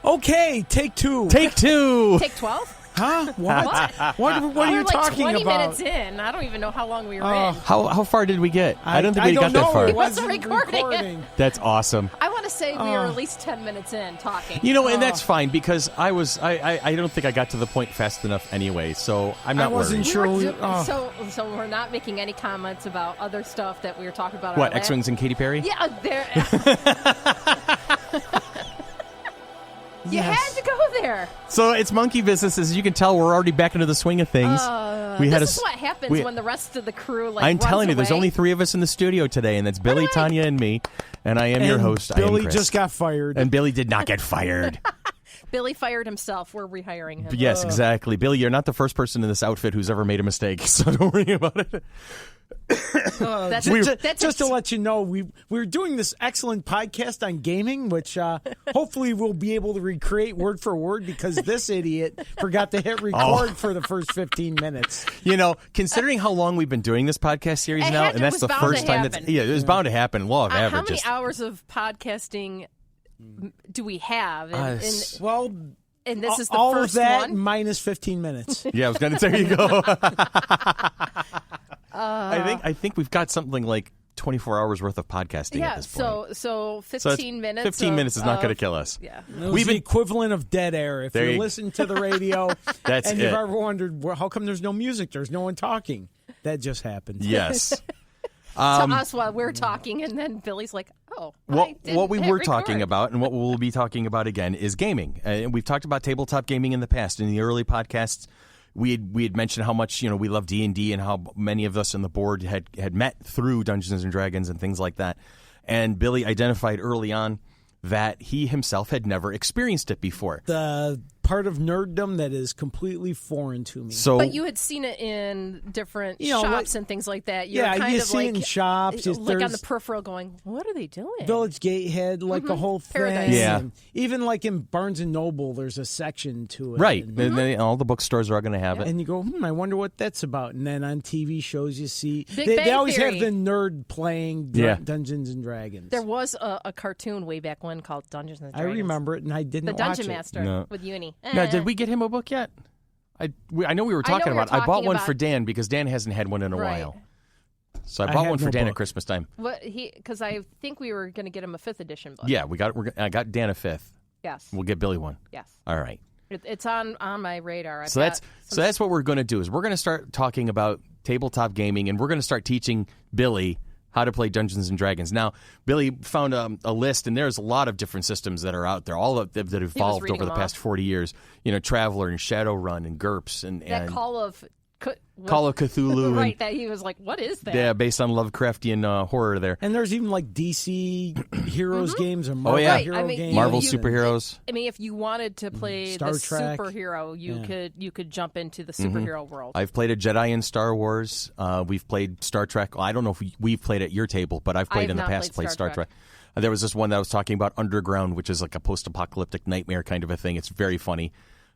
Okay, take two. Take 2. Take 12? Huh? What? What are We're you like talking 20 about? minutes in. I don't even know how long we were in. How far did we get? I don't think we got that far. It wasn't wasn't recording. That's awesome. I want to say we were at least 10 minutes in talking. You know, and that's fine because I don't think I got to the point fast enough anyway, so I'm not I wasn't worried. sure. So we're not making any comments about other stuff that we were talking about. What, X-Wings and Katy Perry? Yeah, there. You had to go there. So it's monkey business. As you can tell, we're already back into the swing of things. This is what happens when the rest of the crew I'm telling you, away. there's only 3 of us in the studio today, and that's Billy, Tanya, and me. And I am your host. I am Billy Chris. just got fired. And Billy did not get fired. Billy fired himself. We're rehiring him. Yes, exactly. Billy, you're not the first person in this outfit who's ever made a mistake, so don't worry about it. Just to let you know, we're doing this excellent podcast on gaming, which hopefully we'll be able to recreate word for word because this idiot forgot to hit record for the first 15 minutes. You know, considering how long we've been doing this podcast series now, and that's the first time it was bound to happen. Law of averages. How many hours of podcasting do we have? And this is the all first of that one? minus 15 minutes. Yeah, I was going to. There you go. I think we've got something like 24 hours worth of podcasting at this point. So 15 minutes. 15 minutes is not going to kill us. Yeah, we've the equivalent of dead air. If you listen to the radio, that's and you've ever wondered how come there's no music, there's no one talking. That just happened. Yes. To us while we're talking, and then Billy's like, what we were talking about and what we'll be talking about again is gaming. We've talked about tabletop gaming in the past. In the early podcasts, we had mentioned how much we love D&D and how many of us on the board had met through Dungeons and Dragons and things like that. And Billy identified early on that he himself had never experienced it before. The part of nerddom that is completely foreign to me. But you had seen it in different shops and things like that. You're kind you of see it in shops. Like on the peripheral going, what are they doing? Village Gate had the whole thing. Paradise. Yeah. And even like in Barnes & Noble, there's a section to it. Right. And all the bookstores are going to have it. And you go, I wonder what that's about. And then on TV shows you see, Big they Bang always Theory. have the nerd playing Dungeons & Dragons. There was a cartoon way back when called Dungeons and Dragons. I remember it, and I didn't The watch Dungeon it. Master with Uni. Now, did we get him a book yet? I know we were talking about it. I bought one for Dan because Dan hasn't had one in a while. So I bought one for Dan at Christmas time. Because I think we were going to get him a 5th edition book. Yeah, I got Dan a 5th. Yes. We'll get Billy one. Yes. All right. It's on my radar. So that's what we're going to do is we're going to start talking about tabletop gaming, and we're going to start teaching Billy how to play Dungeons and Dragons. Now, Billy found a list, and there's a lot of different systems that are out there, all of that evolved over the past 40 years. Traveler and Shadowrun and GURPS and Call of Cthulhu. Right, that he was like, what is that? Yeah, based on Lovecraftian horror there. And there's even like DC Heroes games and Marvel Hero games. Marvel superheroes. I mean, if you wanted to play Star the Trek. superhero, you could jump into the superhero world. I've played a Jedi in Star Wars. We've played Star Trek. Well, I don't know if we've played at your table, but I've played in the past. Played Star Trek. There was this one that was talking about Underground, which is like a post-apocalyptic nightmare kind of a thing. It's very funny.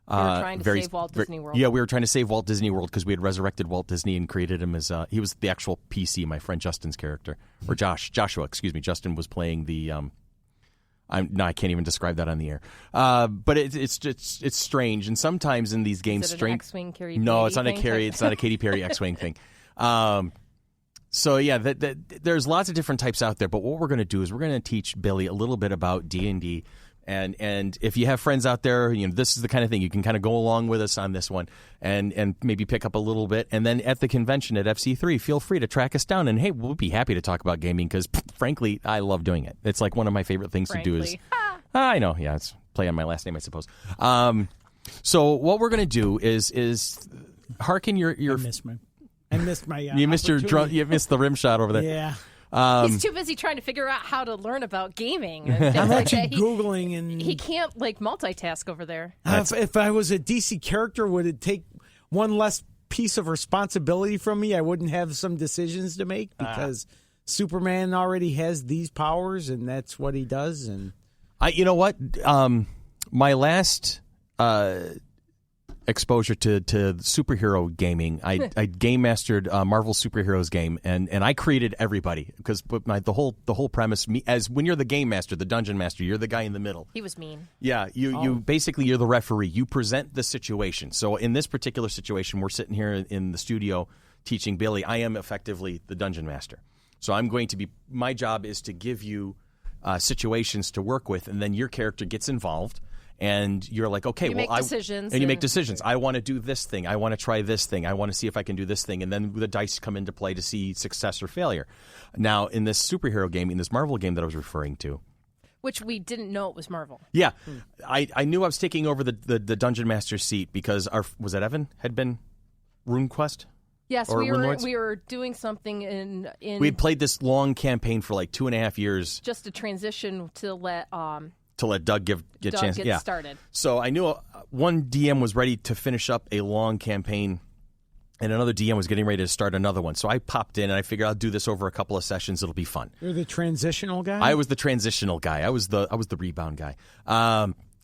We were trying to save Walt Disney World. Yeah, we were trying to save Walt Disney World because we had resurrected Walt Disney and created him as he was the actual PC, my friend Justin's character, or Joshua, excuse me. Justin was playing the. I can't even describe that on the air. But it's strange, and sometimes in these games, is it an X-Wing Katy No, Perry it's not a Carrie. It's not a Katy Perry X-Wing thing. So yeah, there's lots of different types out there. But what we're going to do is we're going to teach Billy a little bit about D&D. And if you have friends out there, this is the kind of thing you can kind of go along with us on this one and maybe pick up a little bit. And then at the convention at FC3, feel free to track us down. And hey, we'll be happy to talk about gaming because, frankly, I love doing it. It's like one of my favorite things to do is. I know, yeah, it's play on my last name, I suppose. So what we're going to do is hearken your. I missed my. You missed you missed the rim shot over there. Yeah. He's too busy trying to figure out how to learn about gaming. I'm actually Googling, and he can't multitask over there. If I was a DC character, would it take one less piece of responsibility from me? I wouldn't have some decisions to make because Superman already has these powers, and that's what he does. And you know what? My last exposure to superhero gaming. I game mastered Marvel superheroes game, and I created everybody because the whole premise, as when you're the game master, the dungeon master, you're the guy in the middle. He was mean. Yeah, you basically you're the referee. You present the situation. So in this particular situation, we're sitting here in the studio teaching Billy. I am effectively the dungeon master. So I'm going to be. My job is to give you situations to work with, and then your character gets involved. And you're like, okay, you make decisions. And you make decisions. I want to do this thing. I want to try this thing. I want to see if I can do this thing. And then the dice come into play to see success or failure. Now, in this superhero game, in this Marvel game that I was referring to, which we didn't know it was Marvel. Yeah. I knew I was taking over the Dungeon Master seat because was it Evan? Had been RuneQuest? Yes, we were doing something in we had played this long campaign for like 2.5 years. Just a transition to let Doug get chance. Get started. So I knew one DM was ready to finish up a long campaign, and another DM was getting ready to start another one. So I popped in, and I figured I'll do this over a couple of sessions. It'll be fun. You're the transitional guy? I was the transitional guy. I was the rebound guy.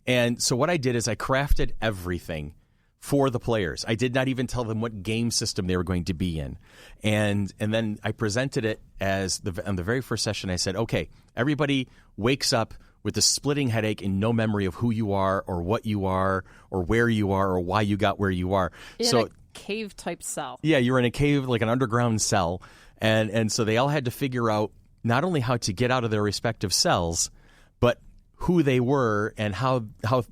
And so what I did is I crafted everything for the players. I did not even tell them what game system they were going to be in. And then I presented it as on the very first session. I said, okay, everybody wakes up with a splitting headache and no memory of who you are or what you are or where you are or why you got where you are. In a cave-type cell. Yeah, you were in a cave, like an underground cell. And so they all had to figure out not only how to get out of their respective cells, but who they were and how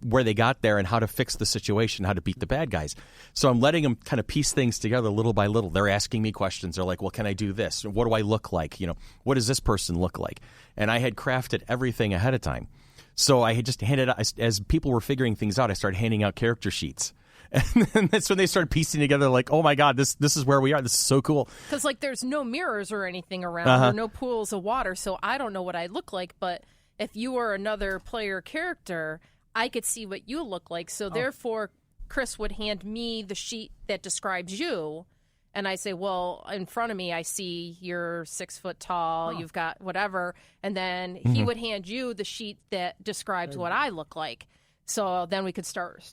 where they got there and how to fix the situation, how to beat the bad guys. So I'm letting them kind of piece things together little by little. They're asking me questions. They're like, well, can I do this? What do I look like? What does this person look like? And I had crafted everything ahead of time. So I had just handed out, as people were figuring things out, I started handing out character sheets. And that's when they started piecing together like, oh my God, this is where we are. This is so cool. Because there's no mirrors or anything around or no pools of water. So I don't know what I look like, but if you were another player character, I could see what you look like. So therefore, Chris would hand me the sheet that describes you. And I say, well, in front of me, I see you're 6 foot tall, you've got whatever. And then he would hand you the sheet that describes what I look like. So then we could start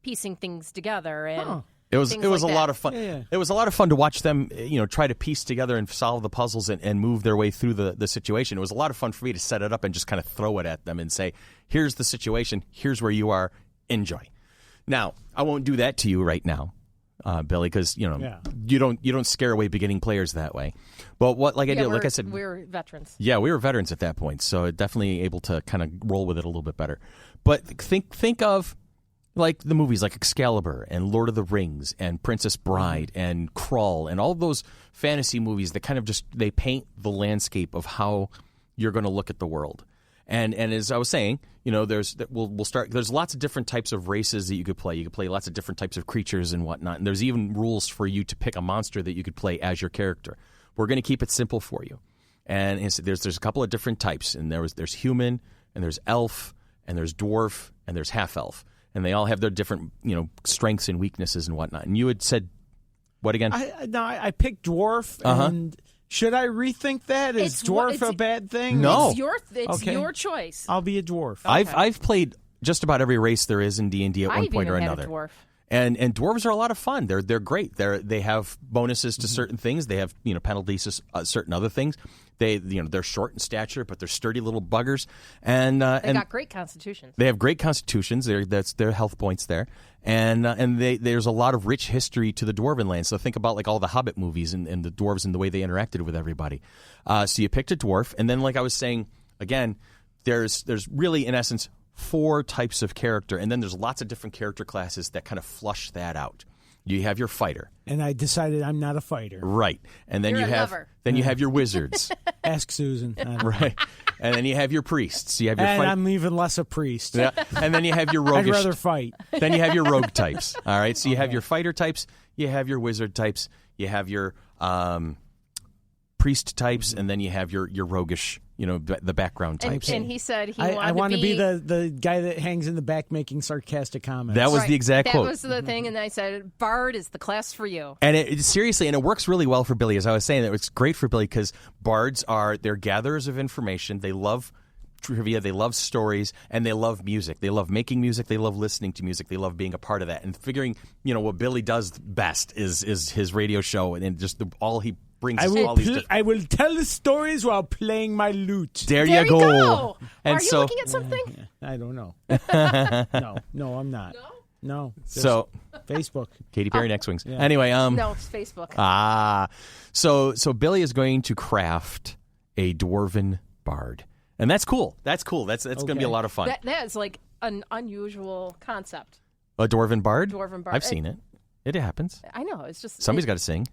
piecing things together. And It was a lot of fun. Yeah. It was a lot of fun to watch them, try to piece together and solve the puzzles and move their way through the situation. It was a lot of fun for me to set it up and just kind of throw it at them and say, here's the situation, here's where you are, enjoy. Now, I won't do that to you right now, Billy, because you don't scare away beginning players that way. But like I said, we're veterans. Yeah, we were veterans at that point, so definitely able to kind of roll with it a little bit better. But think of like the movies like Excalibur and Lord of the Rings and Princess Bride and Krull and all those fantasy movies that kind of they paint the landscape of how you're going to look at the world. And as I was saying, there's lots of different types of races that you could play. You could play lots of different types of creatures and whatnot. And there's even rules for you to pick a monster that you could play as your character. We're going to keep it simple for you. And there's a couple of different types. And there's human, and there's elf, and there's dwarf, and there's half-elf. And they all have their different, strengths and weaknesses and whatnot. And you had said, what again? I picked dwarf, and should I rethink that? Is dwarf a bad thing? No. It's your choice. I'll be a dwarf. Okay. I've played just about every race there is in D&D at one point or another. Had a dwarf. And dwarves are a lot of fun. They're great. They have bonuses to certain things. They have penalties to certain other things. They're short in stature, but they're sturdy little buggers. And they got great constitutions. They have great constitutions. That's their health points there. And there's a lot of rich history to the Dwarven land. So think about like all the Hobbit movies and the dwarves and the way they interacted with everybody. So you picked a dwarf, and then like I was saying again, there's really in essence 4 types of character, and then there's lots of different character classes that kind of flush that out. You have your fighter, and I decided I'm not a fighter. Right, and then you have your wizards. Ask Susan. Right, and then you have your priests. You have your I'm even less a priest. Yeah, and then you have your roguish. I'd rather fight. Then you have your rogue types. All right, so you have your fighter types, you have your wizard types, you have your priest types, and then you have your roguish. The background types. And he said I want to be the guy that hangs in the back making sarcastic comments. That was the exact quote. That was the thing, and I said, Bard is the class for you. And it works really well for Billy. As I was saying, it's great for Billy because bards they're gatherers of information. They love trivia, they love stories, and they love music. They love making music. They love listening to music. They love being a part of that. And figuring, what Billy does best is his radio show, and just all he brings us all these different... I will tell the stories while playing my lute. There you go. And Are you looking at something? I don't know. No, I'm not. No. So Facebook. Katy Perry Next Wings. Yeah. Anyway, No, it's Facebook. So Billy is going to craft a dwarven bard. And that's cool. That's going to be a lot of fun. That is like an unusual concept. A dwarven bard? Dwarven bard. I've seen it. It happens. I know. It's just somebody's got to sing.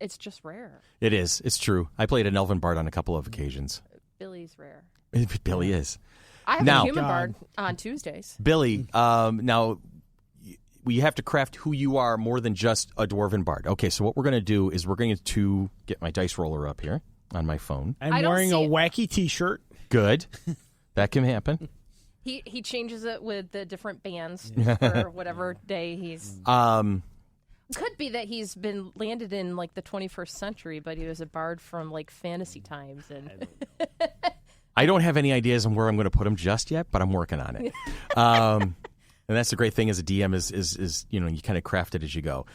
It's just rare. It is. It's true. I played an elven bard on a couple of occasions. Billy's rare. Billy is. I have a human bard on Tuesdays. Billy, now you have to craft who you are more than just a dwarven bard. Okay, so what we're going to do is we're going to get my dice roller up here on my phone. I'm wearing a wacky T-shirt. Good. That can happen. He changes it with the different bands for whatever day he's... Could be that he's been landed in like the 21st century, but he was a bard from like fantasy times. And I don't have any ideas on where I'm going to put him just yet, but I'm working on it. And that's the great thing as a DM is you kind of craft it as you go.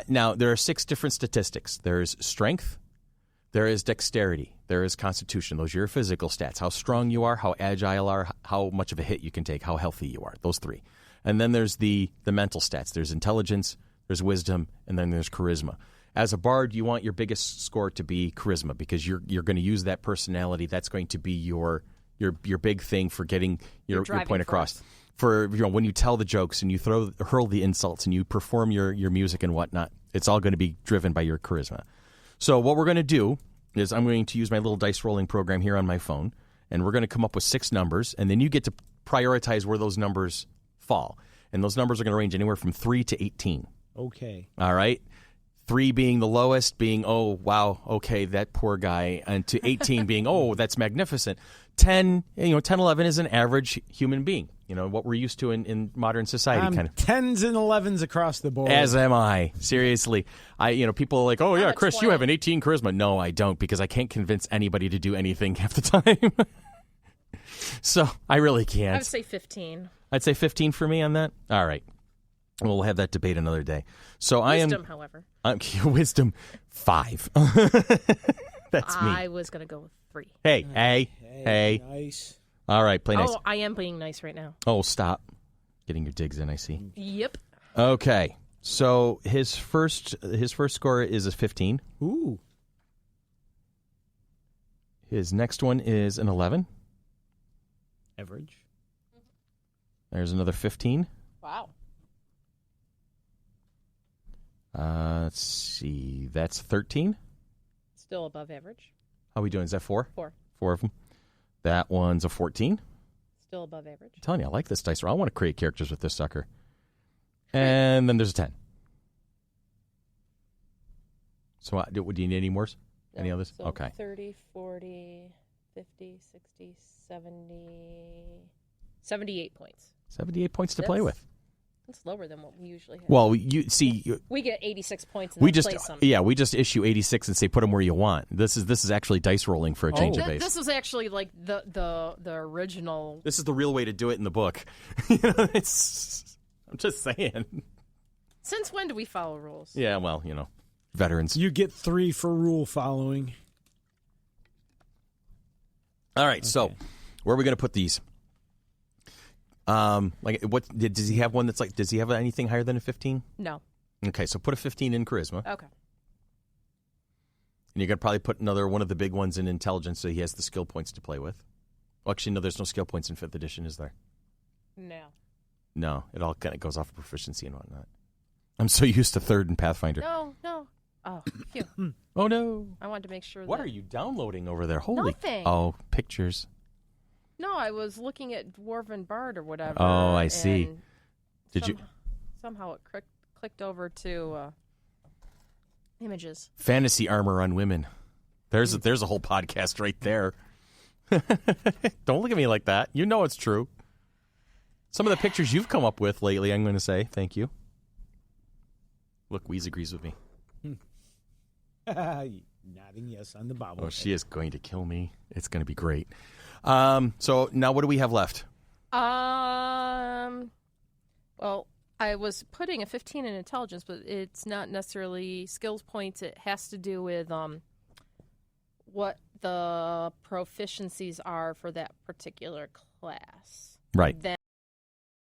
Now, there are 6 different statistics. There's strength, there is dexterity, there is constitution. Those are your physical stats, how strong you are, how agile you are, how much of a hit you can take, how healthy you are, those 3. And then there's the mental stats. There's intelligence, there's wisdom, and then there's charisma. As a bard, you want your biggest score to be charisma because you're going to use that personality. That's going to be your big thing for getting your point across. For when you tell the jokes and you hurl the insults and you perform your music and whatnot, it's all going to be driven by your charisma. So what we're going to do is I'm going to use my little dice rolling program here on my phone, and we're going to come up with 6 numbers, and then you get to prioritize where those numbers fall. And those numbers are going to range anywhere from 3 to 18. Okay. All right. 3 being the lowest, being, oh, wow, okay, that poor guy, and to 18 being, oh, that's magnificent. 10, 11 is an average human being, what we're used to in modern society. Kind of 10s and 11s across the board. As am I. Seriously. People are like, oh, yeah, Chris, 20. you have an 18 charisma. No, I don't, because I can't convince anybody to do anything half the time. So I really can't. I would say 15. I'd say 15 for me on that. All right. We'll have that debate another day. So Wisdom, however. Wisdom, 5. That's me. I was going to go with 3. Hey. Nice. All right, play nice. Oh, I am being nice right now. Oh, stop. Getting your digs in, I see. Yep. Okay. So his first score is a 15. Ooh. His next one is an 11. Average. There's another 15. Wow. Let's see. That's 13. Still above average. How are we doing? Is that 4? 4. 4 of them. That one's a 14. Still above average. I'm telling you, I like this dice roll. I want to create characters with this sucker. And then there's a 10. So do you need any more? No, any others? So okay. 30, 40, 50, 60, 70, 78 points. 78 points to play with. That's lower than what we usually have. Well, you see, we get 86 points. And we just issue 86 and say put them where you want. This is actually dice rolling for a change of base. This was actually like the original. This is the real way to do it in the book. I'm just saying. Since when do we follow rules? Yeah, well, veterans. You get 3 for rule following. All right, so where are we going to put these? What does he have one that's like? Does he have anything higher than a 15? No. Okay, so put a 15 in charisma. Okay. And you're gonna probably put another one of the big ones in intelligence, so he has the skill points to play with. Well, actually, no, there's no skill points in 5th edition, is there? No, it all kind of goes off of proficiency and whatnot. I'm so used to 3rd and Pathfinder. No. Oh, phew. Oh no! I wanted to make sure. What are you downloading over there? Holy! Nothing. Oh, pictures. No, I was looking at Dwarven Bard or whatever. Oh, I see. Did you? Somehow it clicked over to images. Fantasy armor on women. There's a whole podcast right there. Don't look at me like that. You know it's true. Some of the pictures you've come up with lately, I'm going to say thank you. Look, Weeze agrees with me. Nodding yes on the bobble. Oh, she is going to kill me. It's going to be great. So now what do we have left? Well, I was putting a 15 in intelligence, but it's not necessarily skills points. It has to do with what the proficiencies are for that particular class. Right. Then